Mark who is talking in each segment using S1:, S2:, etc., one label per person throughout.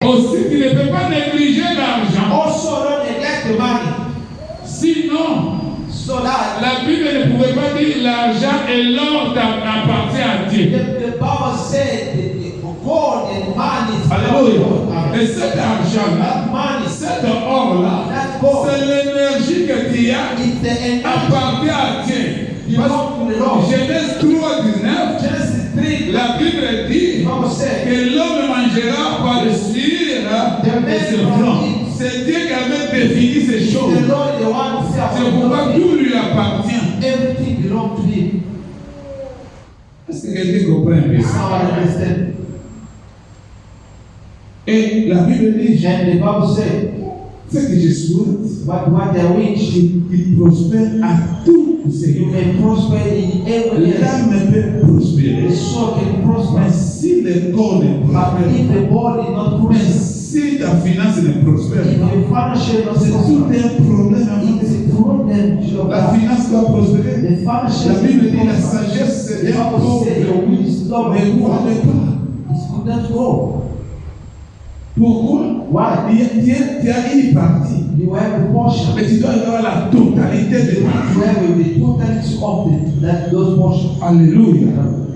S1: Aussi, tu ne peux pas négliger l'argent.
S2: Also don't neglect the money.
S1: Sinon,
S2: So that
S1: la Bible ne pouvait pas dire l'argent et l'or appartient à Dieu.
S2: the Bible said that gold and money is
S1: Alléluia.
S2: Amen.
S1: Et cet argent-là,
S2: That money,
S1: cet or-là,
S2: that gold,
S1: c'est l'énergie que tu as
S2: it's the energy
S1: appartient à Dieu.
S2: belongs to the Lord.
S1: Genèse 3:19,
S2: Genesis 3,
S1: la Bible dit
S2: the Bible said,
S1: que l'homme mangera par le sueur de ses flancs. C'est Dieu qui avait défini ces
S2: the
S1: choses.
S2: Lord is the one who said,
S1: C'est pourquoi tout lui appartient.
S2: everything belongs to Him.
S1: Est-ce que quelqu'un comprend un peu ça?
S2: Now I understand.
S1: Et la Bible dit,
S2: And the Bible said,
S1: ce que je souhaite,
S2: but what I wish,
S1: il prospère à tout ce
S2: you may prosper in every area.
S1: L'âme peut prospérer.
S2: The soul can prosper.
S1: Mais si le corps ne
S2: But
S1: prospère
S2: if the body is not
S1: mais
S2: prosper,
S1: si ta finance ne prospère
S2: if
S1: pas,
S2: your financial not
S1: c'est tout
S2: prosper,
S1: un problème.
S2: it's a problem.
S1: La finance doit prospérer.
S2: The financial
S1: La Bible dit la
S2: prosper.
S1: sagesse
S2: The
S1: c'est un
S2: Bible
S1: pauvre.
S2: said your wisdom
S1: Mais
S2: and
S1: ne pas.
S2: it could not go.
S1: Pourquoi?
S2: Why?
S1: Tu as une partie.
S2: You have a portion.
S1: Mais tu dois avoir la totalité de ta
S2: You have the totality of those portions.
S1: Alléluia.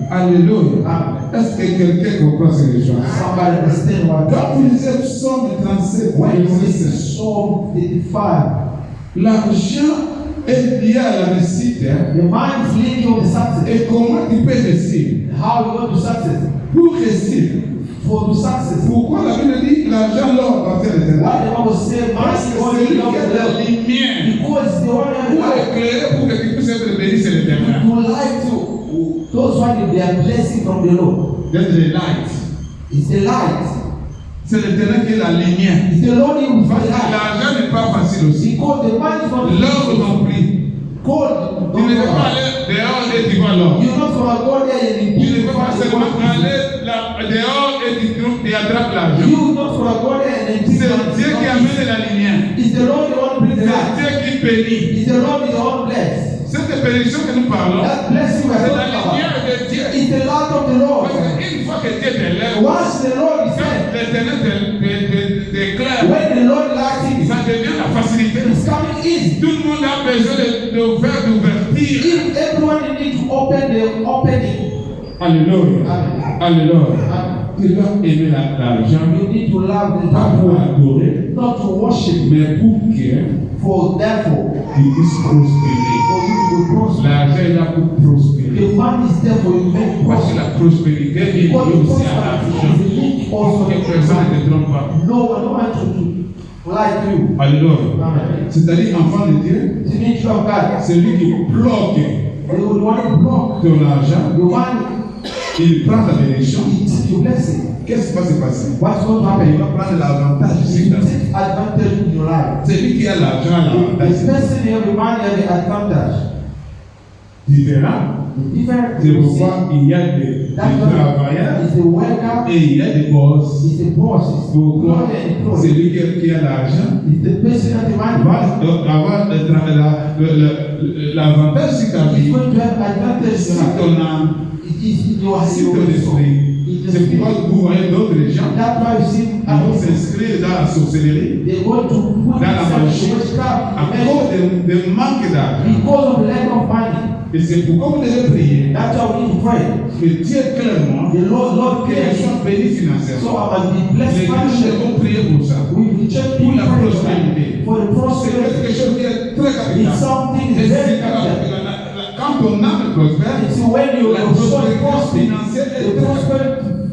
S1: Alléluia.
S2: Amen.
S1: Est-ce que quelqu'un comprend ces choses?
S2: Somebody understand what
S1: Quand vous lisez Psaume 37,
S2: when you read
S1: verset 5,
S2: Psalm 55,
S1: l'argent est lié à la réussite.
S2: the mind is leading you to success.
S1: Et comment tu peux réussir?
S2: How you go to success?
S1: Pour réussir.
S2: For to success.
S1: Pourquoi la Bible dit l'argent leur appartient à l'éternel?
S2: Why the Bible says
S1: Parce
S2: money
S1: que
S2: only
S1: celui
S2: belongs
S1: qui a
S2: to
S1: la
S2: them?
S1: lumière
S2: Because the one that
S1: pour
S2: light,
S1: éclairer, pour que tu puisses être béni, c'est l'éternel.
S2: who light to those one they are blessing from the Lord.
S1: Then the light.
S2: It's the light.
S1: C'est l'éternel qui est la lumière.
S2: It's the Lord who is
S1: Parce
S2: the
S1: que
S2: light.
S1: l'argent n'est pas facile aussi.
S2: Because the money is not
S1: L'or non plus.
S2: gold.
S1: Tu ne peux pas aller dehors et tu vois l'or.
S2: You're not gonna go there and
S1: Tu ne
S2: you
S1: peux pas seulement aller dehors et tu attrapes l'argent.
S2: You're not gonna go there and
S1: C'est Dieu qui amène la lumière.
S2: It's the Lord the one who brings the
S1: C'est
S2: light.
S1: Dieu qui bénit.
S2: It's the Lord the one bless.
S1: Cette bénédiction que nous parlons,
S2: That blessing we're
S1: c'est
S2: talking
S1: la
S2: about.
S1: lumière de Dieu.
S2: It's the light of the Lord.
S1: Parce qu'une fois que Dieu t'élève,
S2: Once the Lord is
S1: quand
S2: there,
S1: l'éternel t'éclaire,
S2: when the Lord lights it,
S1: ça devient la facilité.
S2: it's coming easy.
S1: Tout le monde a besoin d'ouverture.
S2: If everyone needs to open the opening,
S1: Alléluia.
S2: Amen.
S1: Alléluia. Tu dois aimer l'argent,
S2: you need to love the
S1: pas pour
S2: Lord,
S1: adorer,
S2: not to worship,
S1: mais pour que
S2: for therefore
S1: tu puisses prospérer.
S2: for you to prosper.
S1: L'argent est là pour prospérer.
S2: The man is there for you to make
S1: Parce que
S2: prosper.
S1: la prospérité est liée
S2: Because the
S1: aussi à
S2: prosperity
S1: l'argent.
S2: is linked also
S1: Que
S2: to
S1: personne ne
S2: money.
S1: te trompe pas.
S2: No one to like you.
S1: Alléluia.
S2: Amen.
S1: C'est-à-dire, enfant de Dieu,
S2: The nature of God.
S1: c'est lui qui bloque
S2: The one who block
S1: ton argent,
S2: the one
S1: il prend ta bénédiction.
S2: he takes your blessing.
S1: Qu'est-ce qui va se passer?
S2: What's going to
S1: Il
S2: happen?
S1: va prendre l'avantage
S2: You
S1: sur ta vie.
S2: take advantage in your life.
S1: C'est lui qui a l'argent à
S2: The
S1: l'avantage.
S2: person who have the money has the advantage.
S1: Différent.
S2: The difference
S1: C'est pourquoi il y a des travailleurs
S2: is the worker,
S1: et il y a des boss.
S2: is the boss, is the
S1: Pourquoi?
S2: employer,
S1: C'est lui qui a l'argent.
S2: is the person that the money
S1: Va avoir l'avantage sur ta
S2: is
S1: vie,
S2: going to have advantage
S1: sur
S2: in your life.
S1: ton âme,
S2: It is in your
S1: sur ton esprit. C'est pourquoi vous voyez d'autres gens
S2: That's why you see
S1: qui vont s'inscrire dans la sorcellerie
S2: they want to put
S1: dans la magie
S2: themselves in witchcraft
S1: à cause de manque d'argent.
S2: because of lack of money.
S1: Et c'est pourquoi vous devez prier
S2: That's how we need to pray.
S1: que Dieu clairement
S2: The Lord
S1: que je
S2: cares.
S1: sois béni financièrement.
S2: So I must be
S1: Les
S2: blessed
S1: gens
S2: financially.
S1: vont prier pour ça.
S2: We reject
S1: Pour la
S2: people
S1: prospérité.
S2: for the
S1: C'est
S2: prosperity.
S1: quelque chose qui est très
S2: It's
S1: capital.
S2: something
S1: Et
S2: very
S1: c'est
S2: capital.
S1: quand ton âme prospère,
S2: It's when you
S1: la
S2: are so
S1: prospérité
S2: prosper,
S1: financière est
S2: the
S1: très
S2: prosper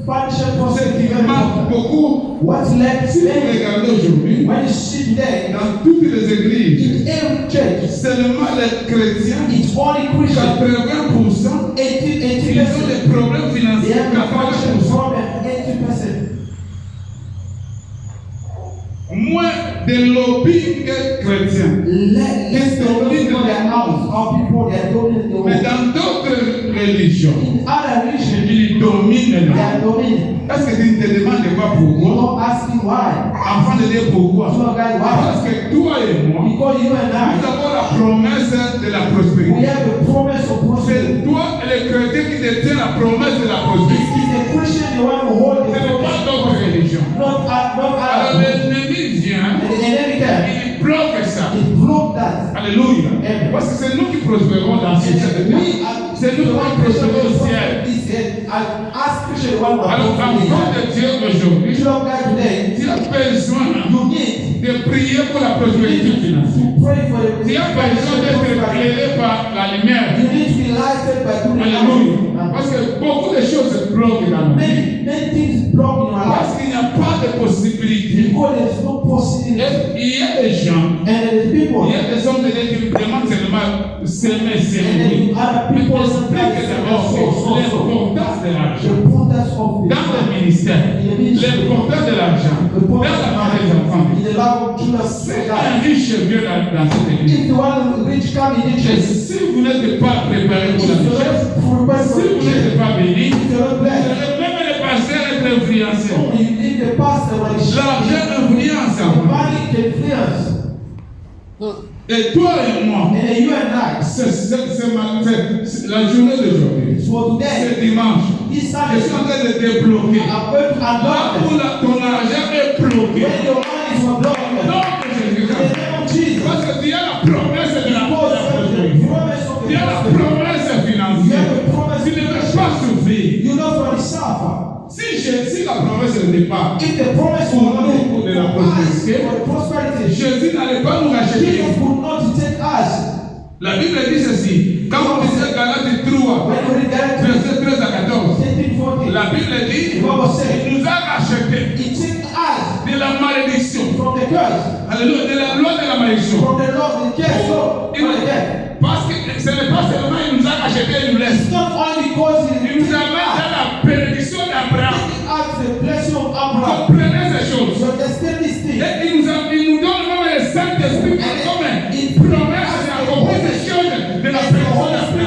S2: financial
S1: Ce qui
S2: prosperity.
S1: manque beaucoup,
S2: What's left
S1: si vous
S2: today,
S1: regardez aujourd'hui,
S2: when you see today,
S1: dans toutes les églises,
S2: in every church,
S1: seulement les chrétiens,
S2: it's only Christian.
S1: 80%,
S2: 80%.
S1: ils ont des problèmes
S2: They
S1: financiers.
S2: have a financial
S1: 80%.
S2: problem, 80%.
S1: Moins de lobbying chrétien.
S2: Let's go to their house. How people they are dominating the
S1: Mais
S2: world.
S1: dans d'autres religions,
S2: In other religions,
S1: ils dominent.
S2: they are dominating.
S1: Est-ce que tu ne te demandes pas
S2: You
S1: pourquoi?
S2: don't ask me why.
S1: Enfant de Dieu, pourquoi?
S2: So guys, why?
S1: Parce que toi et moi,
S2: Because you and
S1: nous
S2: I,
S1: avons la promesse de la
S2: we
S1: prospérité.
S2: have a promise of prosperity.
S1: C'est toi et les chrétiens qui détiennent la promesse de la
S2: It
S1: prospérité.
S2: is the Christian the one who holds
S1: Ce
S2: the
S1: n'est pas
S2: promise.
S1: d'autres religions. Alors l'ennemi vient,
S2: And the enemy came.
S1: il bloque ça.
S2: It broke that.
S1: Alléluia.
S2: Amen.
S1: Parce que c'est nous qui prospérons dans ce ciel. C'est nous qui prospérons au ciel. Alors, enfant de Dieu aujourd'hui, tu as besoin de prier pour la prospérité financière. Tu as besoin d'être éclairé par la lumière. Alléluia. Parce que beaucoup de choses se bloquent dans nos vies. Parce qu'il n'y a pas de possibilité. Et il y a des gens, il y a des hommes de Dieu qui me demandent seulement s'aimer. Mais explique d'abord l'importance de l'argent. Dans le ministère, l'importance de l'argent. Dans la part des enfants. C'est un riche vieux dans cette église. Et si vous n'êtes pas préparé pour la richesse, si vous n'êtes pas béni, même les pasteurs être influencés. L'argent influence. Et toi et moi, c'est la journée d'aujourd'hui. C'est dimanche. Je suis en train de débloquer. Là où ton argent est bloqué. Non, Jésus. Parce que tu as la promesse de la prospérité. Tu as la promesse financière. Tu ne veux pas souffrir. Si la promesse ne pas pour de la prospérité, Jésus n'allait pas nous racheter. La Bible dit ceci. Quand on disait Galates 3, verset 13 à 14, la Bible dit il nous a rachetés de la malédiction. Alléluia, de la loi de la malédiction. Parce que ce n'est pas seulement il nous a rachetés, il nous laisse. Il nous amène dans la bénédiction d'Abraham. Comprenez ces choses. Et il nous donne même le Saint-Esprit comme une promesse d'accomplir ces choses de la bénédiction d'Abraham.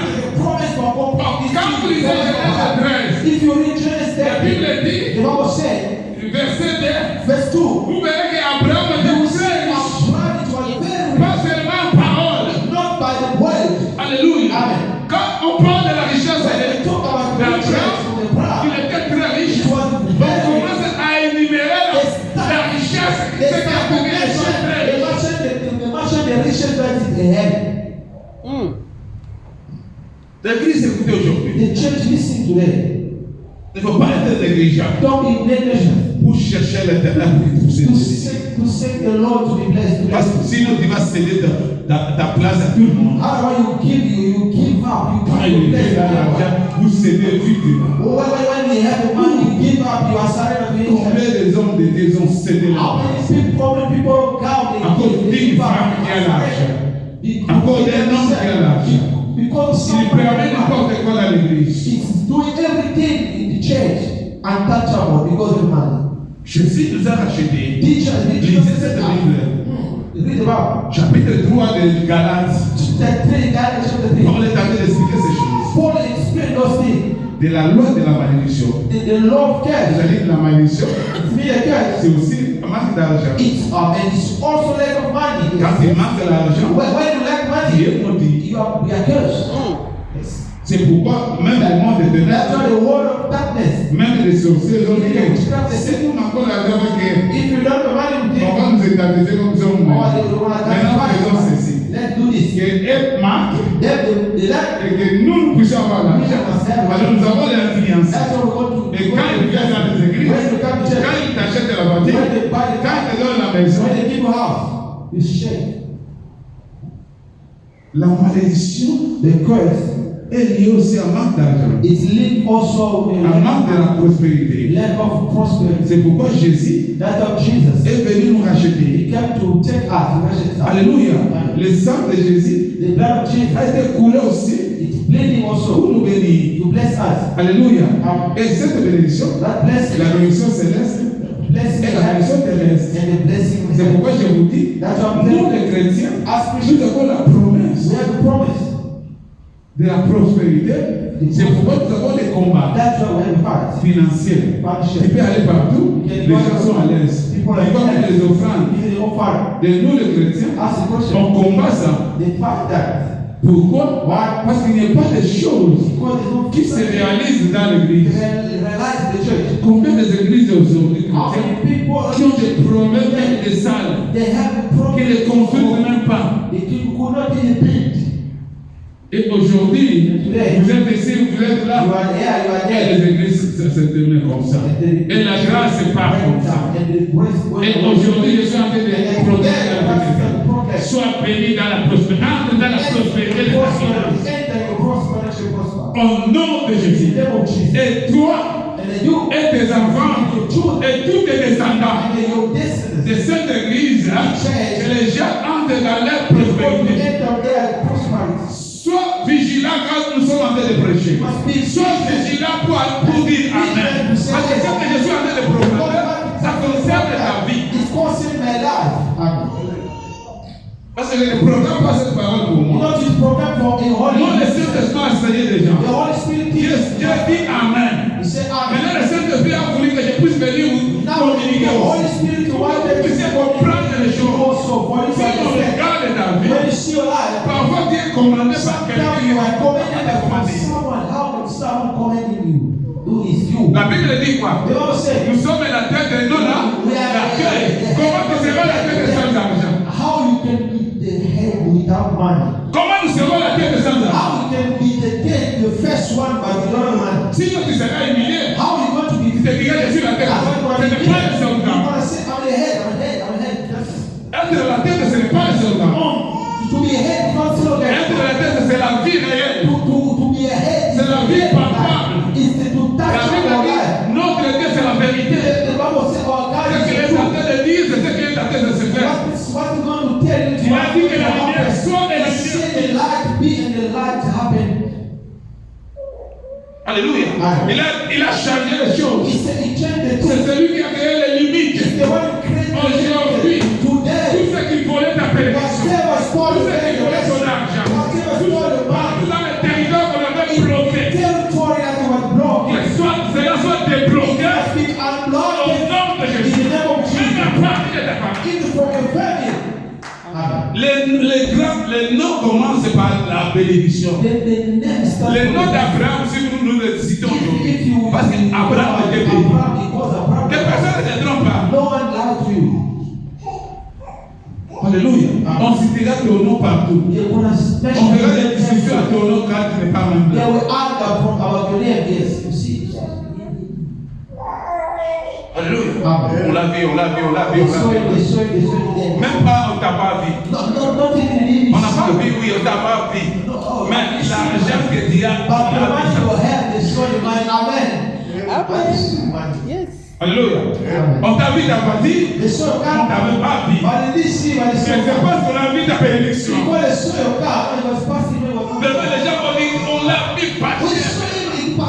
S1: Quand vous lisez Genèse 13, la Bible dit, verset 2, vous verrez qu'Abraham était très riche. Pas seulement en parole. Alléluia. Quand on parle de la richesse d'Abraham, il était très riche. On commence à énumérer la richesse. C'est qu'à L'église écoutez aujourd'hui. Il ne faut pas être négligeable. Pour chercher l'éternel pour parce que sinon tu vas céder ta place à tout le monde. Quand il est dans l'argent, vous cédez vite. Combien des hommes de Dieu ont cédé l'argent? Encore d'une femme qui a l'argent. Encore d'un homme qui a l'argent. Il permet n'importe quoi dans l'église.
S2: It's doing everything in the church untouchable because of money.
S1: Jésus nous a rachetés.
S2: Lisez
S1: cette Bible. Chapitre 3 de Galates. On est en train d'expliquer ces choses.
S2: Paul explained those things.
S1: De la loi de la malédiction.
S2: The law of cash.
S1: C'est-à-dire la malédiction. C'est aussi un manque d'argent.
S2: And it's also lack of money.
S1: Quand il manque de l'argent,
S2: when you lack money,
S1: tu es maudit.
S2: you are cursed.
S1: C'est pourquoi même le monde de ténèbres, même les sorciers ont dit, si nous n'avons pas l'argent, on va nous établir comme ça. Maintenant, faisons ceci. Que manque et que nous puissions avoir l'argent. Alors nous avons l'influence. Et quand ils viennent dans les églises, quand ils t'achètent la voiture, quand ils te donnent la maison, la malédiction,
S2: the curse,
S1: est liée aussi à manque d'argent.
S2: It's linked also
S1: à manque de la prospérité.
S2: Lack of prosperity.
S1: C'est pourquoi Jésus est venu nous racheter.
S2: He came to take us.
S1: Alléluia. Le sang de Jésus a été coulé aussi pour nous bénir.
S2: To bless us.
S1: Alléluia. Et cette bénédiction, la bénédiction céleste et la bénédiction terrestre. C'est pourquoi je vous dis, nous les chrétiens, nous avons la promesse de la prospérité. C'est pourquoi nous avons des combats financiers. Tu peux aller partout, les gens sont à l'aise. Ils vont mettre les offrandes. De nous les chrétiens, on combat ça. Pourquoi? Parce qu'il n'y a pas de choses qui se réalisent dans l'église. Combien d'églises aujourd'hui chrétiennes qui ont des problèmes avec des salles, qui ne construisent même pas? Et aujourd'hui, vous êtes ici, vous êtes là, et les églises se terminent comme ça. Et la grâce part comme ça. Et aujourd'hui, je suis en train de protéger la bénédiction. Sois béni dans la prospérité, entre dans la prospérité de ta vie. Au nom de Jésus. Et toi, et tes enfants, et tous tes descendants de cette église, que les gens entrent dans leur prospérité. Sois vigilant quand nous sommes en train de prêcher. Sois vigilant pour dire Amen. Parce que ce que je suis en train de proclamer, ça concerne ta vie. Parce que je ne proclame pas cette parole pour moi. Moi, le Saint-Esprit a enseigné des gens. Dieu dit Amen. Maintenant, le Saint-Esprit a voulu que je puisse venir vous communiquer aussi. Que vous puissiez comprendre les choses. Si on regarde ta vie, parfois tu es commandé par quelqu'un qui va te commander. La Bible dit quoi? Nous sommes la tête et non la queue. Comment tu seras la tête sans argent? Comment nous serons la tête sans argent? Sinon tu seras humilié. Tu te diras je suis la tête. Ce n'est pas le soldat. Être la tête, ce n'est pas le soldat. Être la tête, c'est la vie réelle. C'est la vie palpable. La Bible dit, notre Dieu, c'est la vérité. Ce qu'il est en train de dire, c'est ce qu'il est en train de se faire. Il a dit que la lumière soit et la lumière. Alléluia. Il a changé les choses. C'est celui qui a créé les limites. Aujourd'hui, tout ce qui volait ta pénétration, tout ce qui volait ton argent, tout dans le territoire qu'on avait bloqué, cela soit débloqué au nom de Jésus. Même la partie de ta famille. Les noms commencent par la bénédiction. Les noms d'Abraham, si nous les citons aujourd'hui, parce qu'Abraham était béni. Que personne ne te trompe pas. Alléluia. On citera ton nom partout. On fera des discussions à ton nom quand tu n'es pas membre. Alléluia. On l'a vu. Même pas on t'a pas vu. On n'a pas vu, oui, on t'a pas vu. Mais l'argent que Dieu a Alléluia. On t'a vu ta partie, on t'avait pas vu. Mais c'est parce qu'on a vu ta bénédiction. Les gens vont dire, on l'a vu partir. On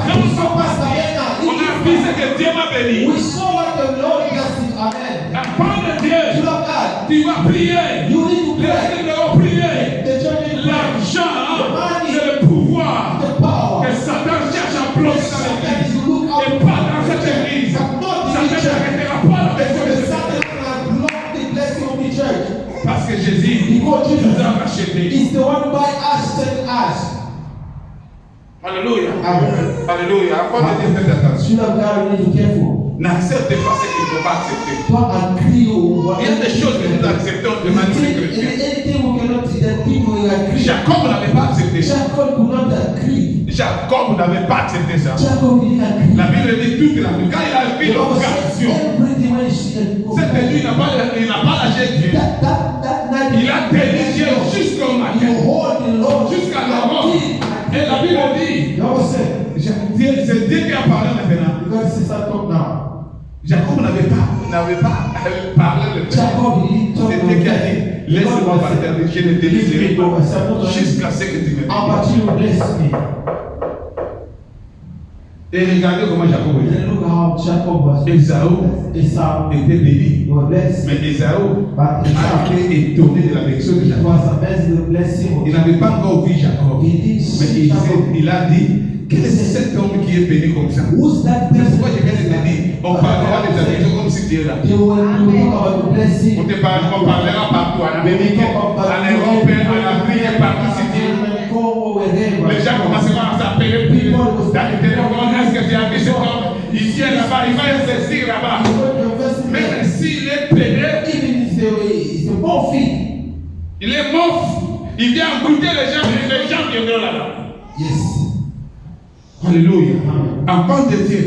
S1: a vu ce que Dieu m'a béni. La part de Dieu, tu vas prier. Les gens vont prier. L'argent, c'est le pouvoir que Satan cherche à bloquer dans l'église. Et pas dans cette église. Satan n'arrêtera pas la maison de Satan. Parce que Jésus nous a rachetés. Alléluia. Alléluia. Encore de Dieu, faites attention. N'accepte pas ce qu'il ne faut pas accepter. Il y a des choses que nous acceptons de manière chrétienne. Jacob n'avait pas accepté ça. Jacob n'avait pas accepté ça. La Bible dit toute la vie. Quand il a vu l'occasion, cette nuit, il n'a pas lâché Dieu. Il a tenu Dieu jusqu'au matin, jusqu'à l'aurore. Et la Bible dit, c'est Dieu qui a parlé maintenant. Jacob n'avait pas parlé le Père. C'est Dieu qui a dit, laisse-moi partir, je ne te laisserai pas jusqu'à ce que tu me blesses. Et regardez comment Jacob était. Ésaü était béni. Mais Ésaü a été étonné de la bénédiction de Jacob. Il n'avait pas encore vu Jacob. Mais il a dit, quel est cet homme qui est béni comme ça? C'est pourquoi je viens de te dire, on parlera de ta bénédiction comme si tu es là. On parlera partout, en Amérique, en Europe, en Afrique, partout si tu es. Dans le téléphone, est-ce que tu as vu cet homme? Il vient là-bas, il va investir là-bas. Même s'il est pédé,
S2: it's a bon fit.
S1: il est mort. Il vient goûter les gens viendront là-bas.
S2: Yes.
S1: Alléluia. Enfant de Dieu,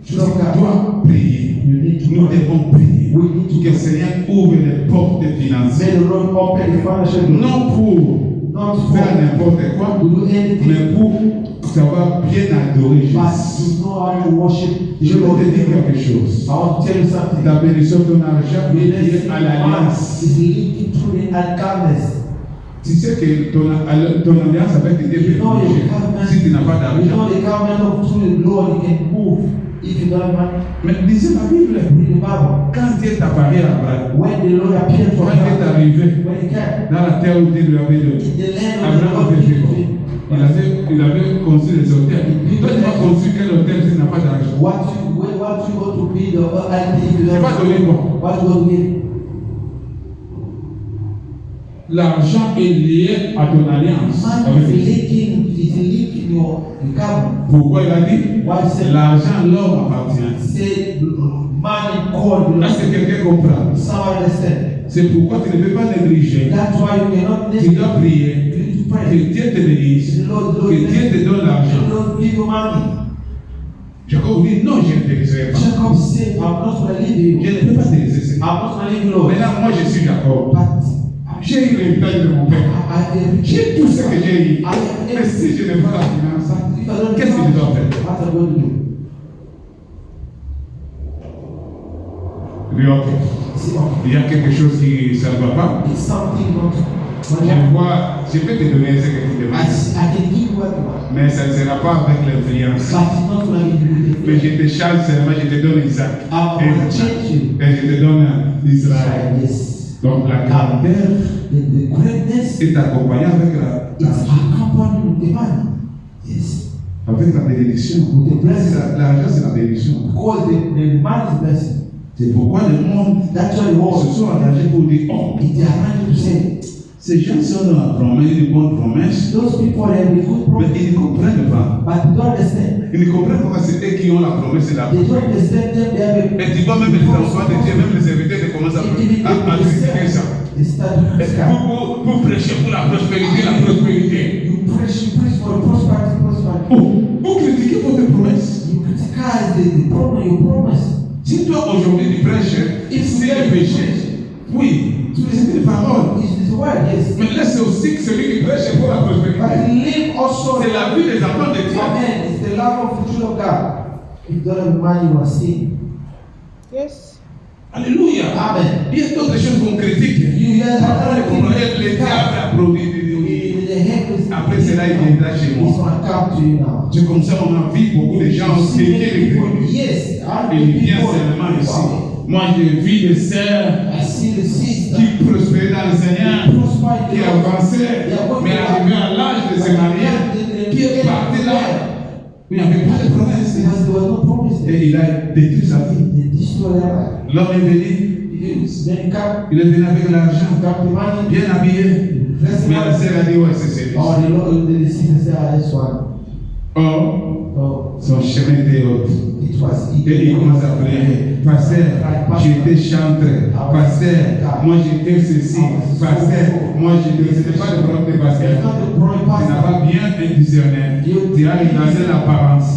S1: tu dois prier. Nous devons prier. Que le Seigneur ouvre les portes financières. Non pour faire n'importe quoi, mais pour savoir bien adorer Jésus. Je vais te dire quelque chose. Ta bénédiction, ton argent est lié à l'alliance. Tu sais que ton alliance avec Dieu peut bouger si tu n'as pas d'argent. Mais lisez la Bible. Quand Dieu t'apparaît à Abraham, quand il est arrivé dans la terre où Dieu lui avait donné, Abraham avait fait quoi? Il avait construit des hôtels. Toi, tu vas construire quel hôtel si tu n'as pas d'argent? Tu vas donner quoi? L'argent est lié à ton alliance. Pourquoi il a dit? L'argent, l'homme appartient. Est-ce que quelqu'un comprend? C'est pourquoi tu ne peux pas négliger. Tu dois prier. Que Dieu te bénisse. Que Dieu te donne l'argent. Jacob dit non, je ne te laisserai pas. Je ne peux pas te laisser. Maintenant, moi je suis Jacob. J'ai eu l'héritage de mon père. J'ai tout ce que j'ai eu. Mais si je n'ai pas la finance, qu'est-ce que je dois faire? Il y a quelque chose qui ne va pas. Je peux te donner ce que tu demandes. Mais ça ne sera pas avec l'influence. Mais je te charge seulement, je te donne Isaac. Et je te donne Israël. Donc la grandeur est accompagnée avec avec la bénédiction. L'argent, c'est la bénédiction. C'est pourquoi le monde se sont engagés pour dire oh, ces gens sont dans la promesse, une bonne promesse, mais ils ne comprennent pas. Ils ne comprennent pas que c'est eux qui ont la promesse et la promesse. Et tu vois même les enfants de Dieu, même les serviteurs, ils commencent à critiquer ça. Pour prêcher pour la prospérité, Pour critiquer votre promesse. Si toi aujourd'hui tu prêches, c'est le péché. Oui, c'est une parole. Mais laisse aussi que celui qui prêche pour la prospérité. C'est la vie des enfants de Dieu.
S3: Yes.
S1: Alléluia.
S2: Amen.
S1: Il y a d'autres choses qu'on critique. Le diable a produit. Après cela, il viendra chez moi. C'est comme ça on a vu beaucoup de gens qui étaient il vient seulement ici. Moi, j'ai vu des sœurs qui prospéraient dans le Seigneur, qui avançaient, mais arrivaient à l'âge de se marier, qui est parti là. Il n'y avait pas de promesse. Et il a détruit sa vie. L'homme est venu. Il est venu avec l'argent, bien habillé. Mais la sœur a dit ouais, c'est celui. Son chemin était haut. Et il commence à prier. Pasteur, j'étais chanteur. Pasteur, moi j'étais ceci. Pasteur, moi j'étais. Ce n'est pas le problème de pasteur. Tu n'as pas bien discerné. Tu as regardé l'apparence.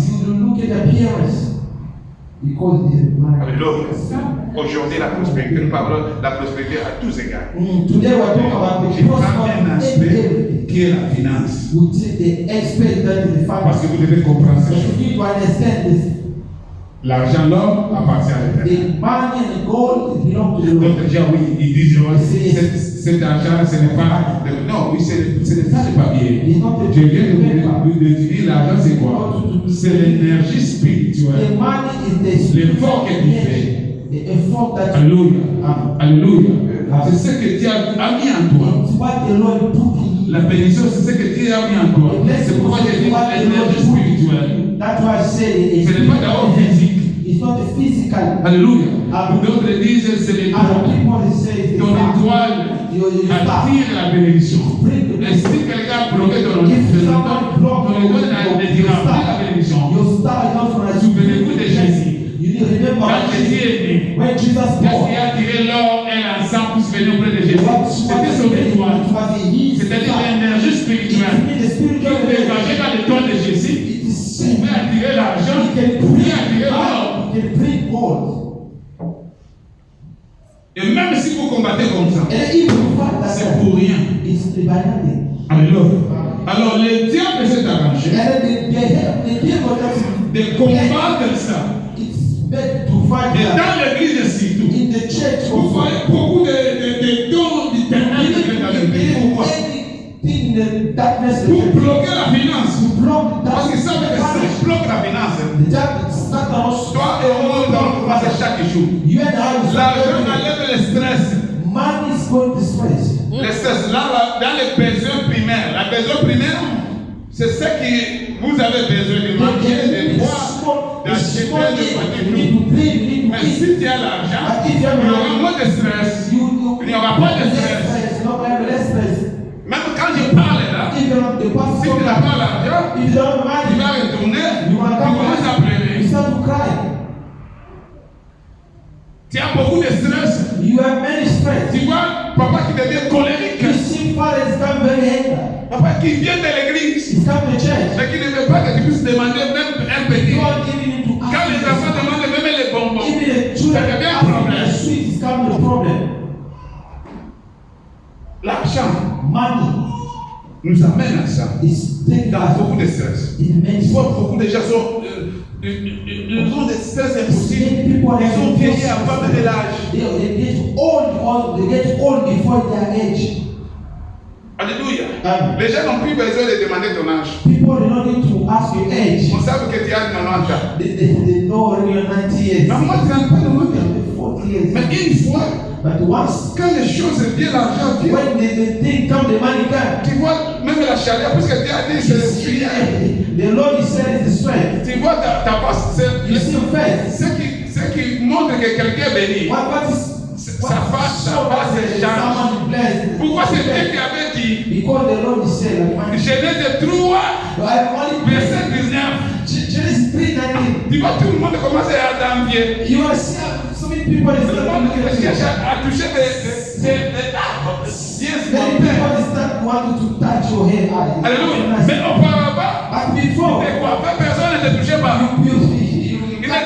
S1: Aujourd'hui, la prospérité, nous parlons de la prospérité à tous égards. Je prends un aspect qui est la finance. Parce que vous devez comprendre ça. L'argent, l'homme appartient à l'Éternel. D'autres gens, oui, ils disent cet argent, ce n'est pas. Non, oui, ce n'est pas le papier. Je viens de vous dire l'argent, c'est quoi? C'est l'énergie spirituelle. L'effort que tu fais. Alléluia. Alléluia. C'est ce que Dieu a mis en toi. La bénédiction, c'est ce que Dieu a mis en toi. C'est pourquoi j'ai dit l'énergie spirituelle. Ce n'est pas d'abord physique. Alléluia. D'autres disent c'est l'étoile. Ton étoile attire la bénédiction. Et si quelqu'un bloquait ton étoile ne dira pas la bénédiction. venu auprès de Jésus, c'était son victoire. C'est-à-dire l'énergie spirituelle qui dégageait dans le corps de Jésus. Il pouvait attirer l'argent, il pouvait attirer l'or. Et même si vous combattez comme ça, c'est pour rien. Alors le diable s'est arrangé de combattre ça. Et dans l'église surtout, vous voyez beaucoup de dons d'éternel dans l'église. Pourquoi? Pour bloquer la finance. Parce qu'ils savent que ça bloque la finance. Toi et moi, nous allons commencer chaque jour. L'argent enlève le stress. Le stress, là, dans les besoins primaires. La besoin primaire, c'est ce que vous avez besoin de manger, de boire, d'acheter, de faire. Mais si tu as l'argent, il y aura moins de stress. Il n'y aura pas de stress. Même quand je parle là, si tu n'as pas l'argent, il va retourner, il commence à pleurer. Tu as beaucoup de stress. Tu vois, papa qui devient colérique. Papa qui vient de l'église. Mais qui ne veut pas que tu puisses demander même un petit. Quand les enfants demandent même les bonbons, ça devient un problème. L'argent nous amène à ça. Dans beaucoup de stress. Beaucoup de gens ils ont des stress impossibles. Ils ont vieilli avant même l'âge.
S2: They get old before their age.
S1: Alléluia. Les gens n'ont plus besoin de demander ton âge.
S2: People do not need to ask your age.
S1: On sait que tu as 90 ans.
S2: They know when you're 90 years.
S1: Mais moi, tu n'as pas de 90 ans.
S2: 40 years.
S1: Mais une fois, quand les choses viennent, l'argent vient.
S2: When the thing come, the money come.
S1: Tu vois, même la chaleur, puisque tu as dit, c'est le suivi.
S2: The Lord is saying the strength.
S1: Tu vois, ta face, c'est ce qui montre que quelqu'un est béni. Sa face change. Pourquoi c'est Dieu qui avait dit?
S2: Because the Lord is saying,
S1: Genèse 3, verset 19. Tu vois, tout le monde commence à t'envier.
S2: You are so many people
S1: à toucher des Alléluia. Mais auparavant, personne ne te touchait pas. Il ne te touchait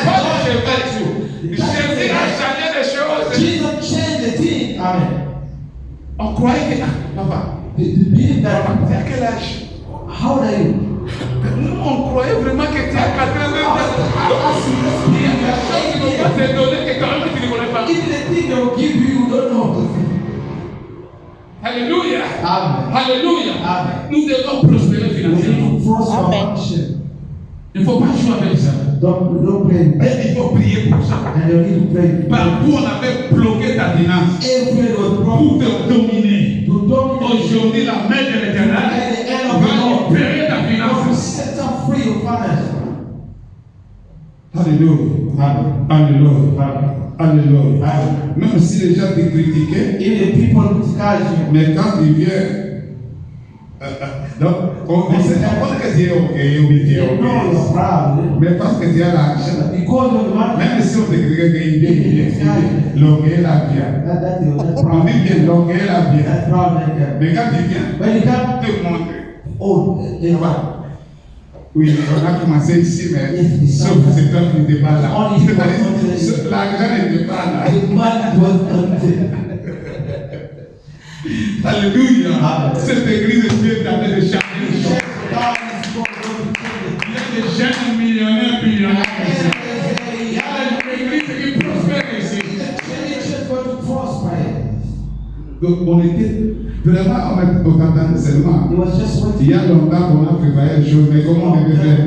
S1: pas les cheveux. Jésus a changé les choses.
S2: Jesus changed the thing. Amen.
S1: On croyait que, papa,
S2: The believe that.
S1: c'est à quel âge?
S2: How old are you?
S1: Nous, on croyait vraiment que tu as 80 ans. Il y a des choses qui ne vont pas te donner que quand même tu ne connais pas.
S2: Even the thing they will give you, you don't know.
S1: Alléluia.
S2: Amen.
S1: Alléluia.
S2: Amen.
S1: Nous devons prospérer
S2: We
S1: financièrement.
S2: need to prosper.
S1: Il ne faut pas jouer avec ça.
S2: Don't pray.
S1: Et il faut prier pour ça.
S2: And you need to pray.
S1: Partout on avait bloqué ta finance
S2: Everywhere was
S1: pour
S2: wrong.
S1: te dominer.
S2: To dominate.
S1: Aujourd'hui, la main de l'Éternel va libérer ta finance.
S2: Set up free your finance.
S1: Alléluia. Alléluia. Alléluia. Même si les gens te critiquaient,
S2: If the people criticize you,
S1: mais quand tu viens, donc on sait pas que tu es obligé.
S2: they know you're proud.
S1: Mais parce que tu as l'argent,
S2: Because of the money,
S1: même si on te critique qu'il y a longuer la vie.
S2: that's
S1: On
S2: proud.
S1: dit bien longuer la vie.
S2: That's proud man.
S1: Mais quand tu viens,
S2: When you come,
S1: te montrer.
S2: oh, they want.
S1: Oui, on a commencé ici, mais sauf que c'est toi qui n'était pas là. C'est-à-dire, l'argent n'était pas là.
S2: The money was empty.
S1: Alléluia. Cette église de Dieu est en train de changer les choses.
S2: God is going to
S1: Il y a des jeunes millionnaires, billionnaires ici. Il y a une église qui prospère ici. Donc, on était vraiment, on attendait seulement. Il y a longtemps qu'on a préparé les choses, mais comment on devait faire?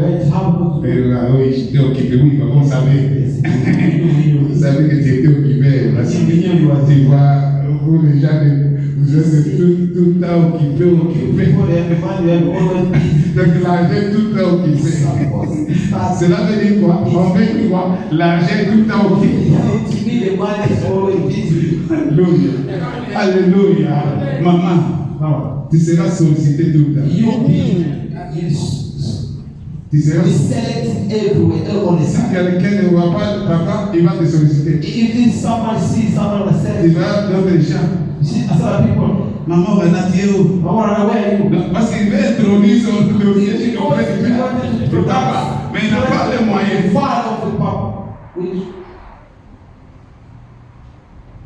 S1: Oui, j'étais occupé, oui, mais on savait. Vous savez que tu étais occupé. Parce que tu vois, vous les gens, vous êtes tout le temps occupé. Donc l'argent est tout le temps occupé. Cela veut dire quoi? On veut dire quoi? L'argent est tout le temps occupé. Alléluia. Alléluia. Maman, tu seras sollicité tout le temps. Tu seras.
S2: It's selected everywhere, on the
S1: Si
S2: side.
S1: quelqu'un ne voit pas papa, il va te solliciter.
S2: If someone sees someone on the
S1: Tu
S2: side,
S1: vas dans les champs.
S2: you see other people.
S1: Maman, Renat,
S2: I want to know where you.
S1: non, parce qu'il veut introduire son dossier auprès du père. Du papa. Mais il n'a pas les moyens.
S2: Father of the papa. Which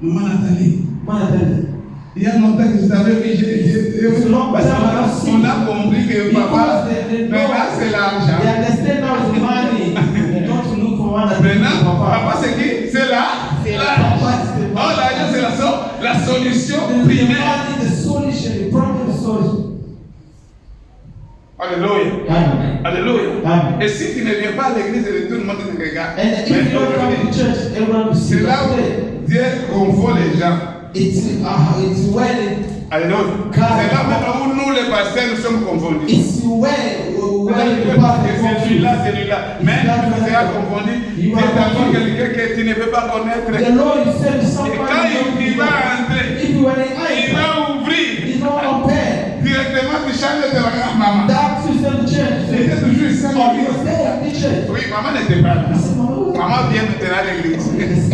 S1: Maman Nathalie,
S2: man attended.
S1: il y a longtemps que je t'avais vu,
S2: It's a long
S1: parce
S2: time I don't
S1: qu'on
S2: see.
S1: a compris que papa, maintenant c'est
S2: They
S1: l'argent.
S2: understand now the money. They don't look for one that
S1: Maintenant,
S2: papa.
S1: papa c'est qui? C'est l'argent.
S2: Papa is the
S1: Oh, l'argent c'est la solution
S2: The
S1: primaire.
S2: money, the solution, the problem solution.
S1: Alléluia.
S2: Amen.
S1: Alléluia.
S2: Amen.
S1: Et si tu ne viens pas à l'église, tout le monde te regarde.
S2: And if you don't come to church, everyone will see
S1: C'est là où
S2: you.
S1: Dieu confond les gens.
S2: It's when
S1: Alléluia. C'est là maintenant où nous les pasteurs nous sommes confondus.
S2: it's when the pastor
S1: C'est celui-là, celui-là. Mais tu seras confondu. Dieu t'a dit quelqu'un que tu ne peux pas connaître.
S2: the Lord is saying
S1: Et
S2: somebody.
S1: quand il va entrer,
S2: If you were an
S1: il
S2: eye,
S1: va ouvrir.
S2: it's not compared.
S1: Directement, tu changes de la maman.
S2: That system church.
S1: C'était toujours ici.
S2: Oh, you were there in the church.
S1: Oui, maman n'était pas là.
S2: I said, Mama,
S1: Maman vient maintenant à l'église.
S2: Yes,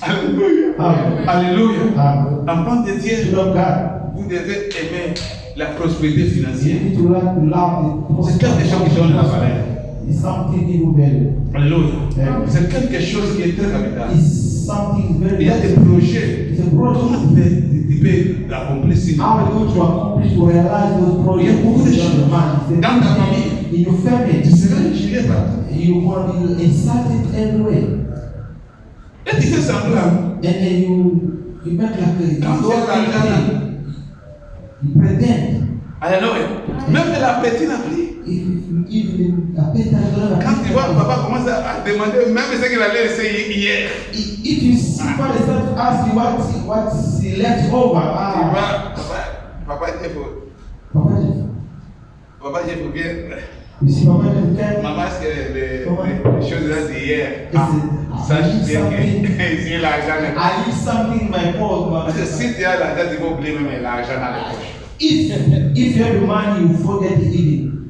S1: Alléluia.
S2: Amen.
S1: Alléluia.
S2: Amen.
S1: Enfant de Dieu,
S2: Children of God,
S1: vous devez aimer la prospérité
S2: you
S1: financière.
S2: need to learn to love
S1: C'est quelque chose qui donne la valeur.
S2: It's something you value.
S1: Alléluia.
S2: Amen.
S1: C'est quelque chose qui est très capital.
S2: It's something very.
S1: Il y a des projets.
S2: It's a project.
S1: Comment tu peux accomplir ça?
S2: How are you going to accomplish to realize those projects?
S1: Il y a beaucoup de choses.
S2: Dans
S1: Dans ta famille.
S2: in your family,
S1: Tu seras géré partout.
S2: you want to be inserted everywhere,
S1: Et tu fais semblant.
S2: and then you make like a
S1: Quand tu es là,
S2: you pretend.
S1: Alléluia. Même de la petite n'a pris.
S2: If even a better
S1: Quand tu vois papa commence à demander même ce qu'il allait essayer hier.
S2: if you see father start to ask you what's left over,
S1: Tu vois, papa Jeff,
S2: Papa Jeff,
S1: viens.
S2: you see Papa Jeff,
S1: Maman, est-ce que les choses là d'hier, sache bien que ici l'argent n'est pas.
S2: I need something in my pocket.
S1: Parce que si tu as l'argent, tu vas oublier même l'argent dans les poches.
S2: If you have the money, you forget the eating.